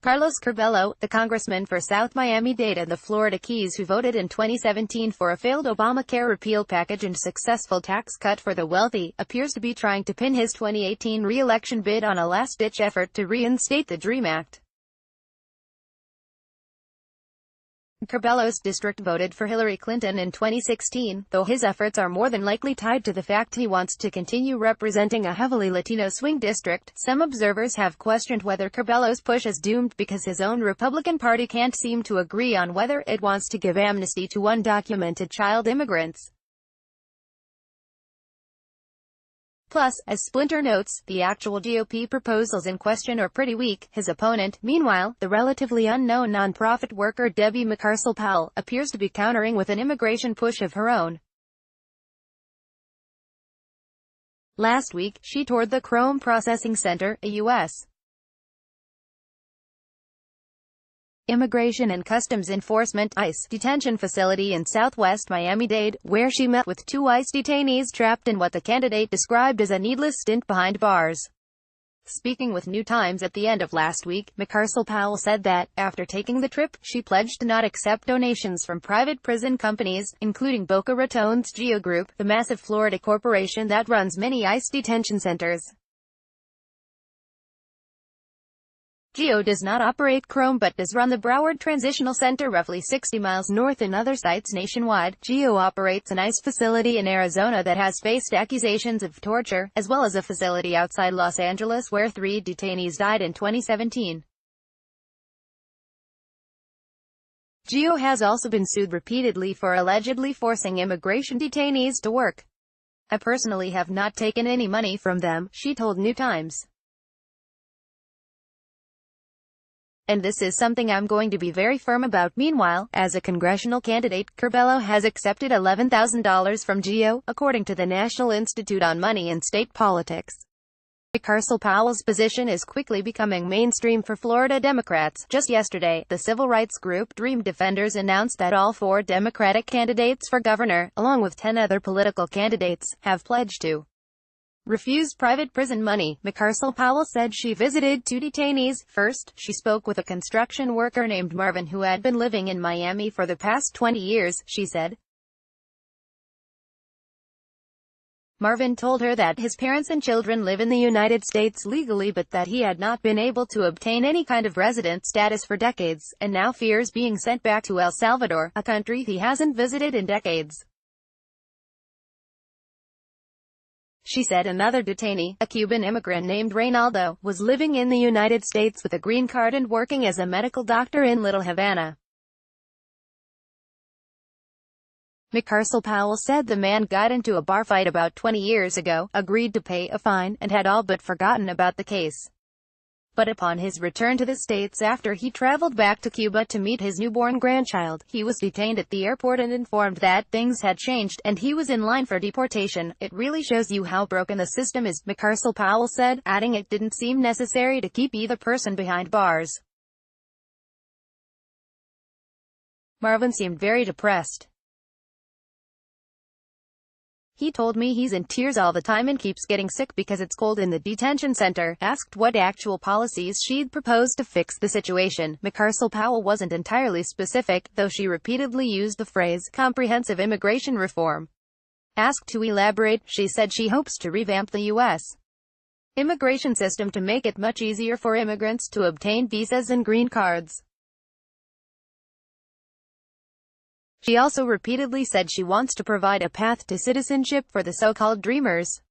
Carlos Curbelo, the congressman for South Miami-Dade and the Florida Keys who voted in 2017 for a failed Obamacare repeal package and successful tax cut for the wealthy, appears to be trying to pin his 2018 re-election bid on a last-ditch effort to reinstate the DREAM Act. Curbelo's district voted for Hillary Clinton in 2016, though his efforts are more than likely tied to the fact he wants to continue representing a heavily Latino swing district. Some observers have questioned whether Curbelo's push is doomed because his own Republican Party can't seem to agree on whether it wants to give amnesty to undocumented child immigrants. Plus, as Splinter notes, the actual GOP proposals in question are pretty weak. His opponent, meanwhile, the relatively unknown nonprofit worker Debbie Mucarsel-Powell, appears to be countering with an immigration push of her own. Last week, she toured the Chrome Processing Center, a U.S. Immigration and Customs Enforcement (ICE) detention facility in southwest Miami-Dade, where she met with two ICE detainees trapped in what the candidate described as a needless stint behind bars. Speaking with New Times at the end of last week, Mucarsel-Powell said that, after taking the trip, she pledged to not accept donations from private prison companies, including Boca Raton's GEO Group, the massive Florida corporation that runs many ICE detention centers. GEO does not operate Chrome but does run the Broward Transitional Center roughly 60 miles north and other sites nationwide. GEO operates an ICE facility in Arizona that has faced accusations of torture, as well as a facility outside Los Angeles where 3 detainees died in 2017. GEO has also been sued repeatedly for allegedly forcing immigration detainees to work. "I personally have not taken any money from them," she told New Times. "And this is something I'm going to be very firm about." Meanwhile, as a congressional candidate, Curbelo has accepted $11,000 from GEO, according to the National Institute on Money and State Politics. Mucarsel-Powell's position is quickly becoming mainstream for Florida Democrats. Just yesterday, the civil rights group Dream Defenders announced that all 4 Democratic candidates for governor, along with 10 other political candidates, have pledged to refused private prison money. Mucarsel-Powell said she visited 2 detainees. First, she spoke with a construction worker named Marvin who had been living in Miami for the past 20 years, she said. Marvin told her that his parents and children live in the United States legally but that he had not been able to obtain any kind of resident status for decades, and now fears being sent back to El Salvador, a country he hasn't visited in decades. She said another detainee, a Cuban immigrant named Reynaldo, was living in the United States with a green card and working as a medical doctor in Little Havana. Mucarsel-Powell said the man got into a bar fight about 20 years ago, agreed to pay a fine, and had all but forgotten about the case. But upon his return to the States after he traveled back to Cuba to meet his newborn grandchild, he was detained at the airport and informed that things had changed, and he was in line for deportation. "It really shows you how broken the system is," Mucarsel-Powell said, adding it didn't seem necessary to keep either person behind bars. Marvin seemed very depressed. "He told me he's in tears all the time and keeps getting sick because it's cold in the detention center." Asked what actual policies she'd propose to fix the situation, Mucarsel-Powell wasn't entirely specific, though she repeatedly used the phrase, comprehensive immigration reform. Asked to elaborate, she said she hopes to revamp the U.S. immigration system to make it much easier for immigrants to obtain visas and green cards. She also repeatedly said she wants to provide a path to citizenship for the so-called dreamers.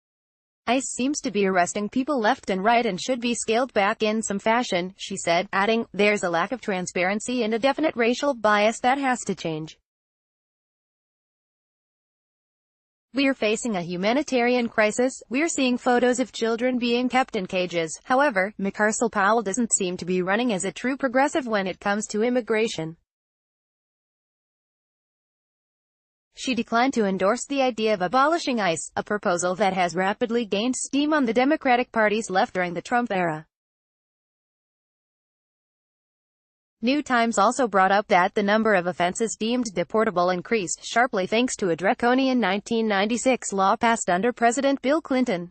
"ICE seems to be arresting people left and right and should be scaled back in some fashion," she said, adding, "There's a lack of transparency and a definite racial bias that has to change. We're facing a humanitarian crisis. We're seeing photos of children being kept in cages." However, Mucarsel-Powell doesn't seem to be running as a true progressive when it comes to immigration. She declined to endorse the idea of abolishing ICE, a proposal that has rapidly gained steam on the Democratic Party's left during the Trump era. New Times also brought up that the number of offenses deemed deportable increased sharply thanks to a draconian 1996 law passed under President Bill Clinton.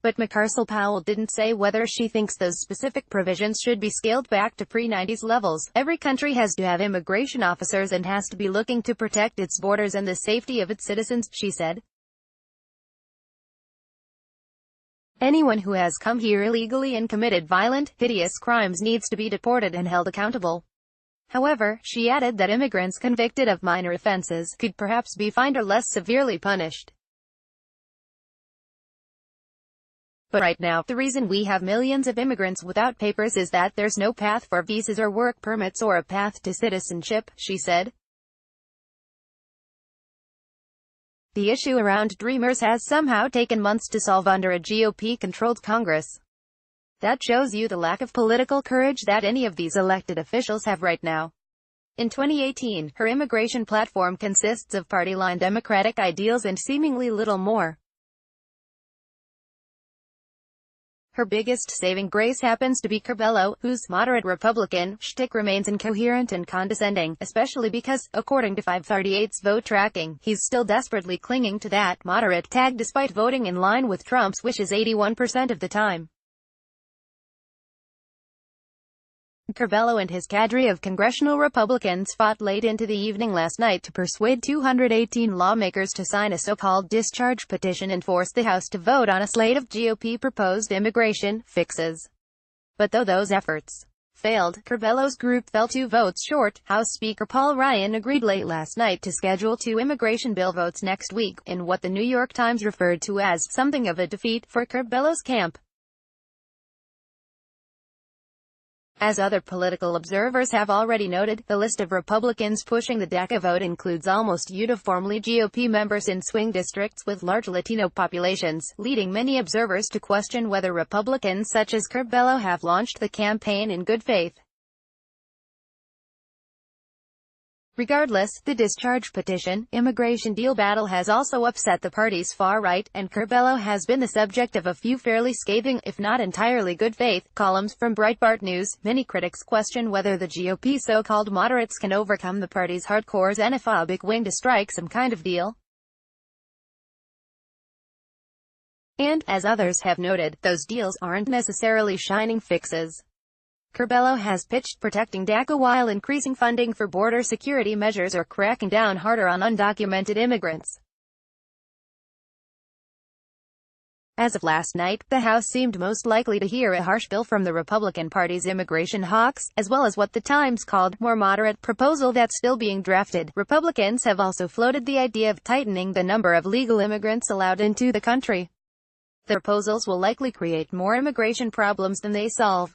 But Mucarsel-Powell didn't say whether she thinks those specific provisions should be scaled back to pre-90s levels. Every country has to have immigration officers and has to be looking to protect its borders and the safety of its citizens, she said. Anyone who has come here illegally and committed violent, hideous crimes needs to be deported and held accountable. However, she added that immigrants convicted of minor offenses could perhaps be fined or less severely punished. But right now, the reason we have millions of immigrants without papers is that there's no path for visas or work permits or a path to citizenship, she said. The issue around Dreamers has somehow taken months to solve under a GOP-controlled Congress. That shows you the lack of political courage that any of these elected officials have right now. In 2018, her immigration platform consists of party-line Democratic ideals and seemingly little more. Her biggest saving grace happens to be Curbelo, whose moderate Republican shtick remains incoherent and condescending, especially because, according to 538's vote tracking, he's still desperately clinging to that moderate tag despite voting in line with Trump's wishes 81% of the time. Curbelo and his cadre of congressional Republicans fought late into the evening last night to persuade 218 lawmakers to sign a so-called discharge petition and force the House to vote on a slate of GOP-proposed immigration fixes. But though those efforts failed, Curbelo's group fell 2 votes short. House Speaker Paul Ryan agreed late last night to schedule 2 immigration bill votes next week, in what the New York Times referred to as something of a defeat for Curbelo's camp. As other political observers have already noted, the list of Republicans pushing the DACA vote includes almost uniformly GOP members in swing districts with large Latino populations, leading many observers to question whether Republicans such as Curbelo have launched the campaign in good faith. Regardless, the discharge petition, immigration deal battle has also upset the party's far right, and Curbelo has been the subject of a few fairly scathing, if not entirely good faith, columns from Breitbart News. Many critics question whether the GOP so-called moderates can overcome the party's hardcore xenophobic wing to strike some kind of deal. And, as others have noted, those deals aren't necessarily shining fixes. Curbelo has pitched protecting DACA while increasing funding for border security measures or cracking down harder on undocumented immigrants. As of last night, the House seemed most likely to hear a harsh bill from the Republican Party's immigration hawks, as well as what the Times called more moderate proposal that's still being drafted. Republicans have also floated the idea of tightening the number of legal immigrants allowed into the country. The proposals will likely create more immigration problems than they solve.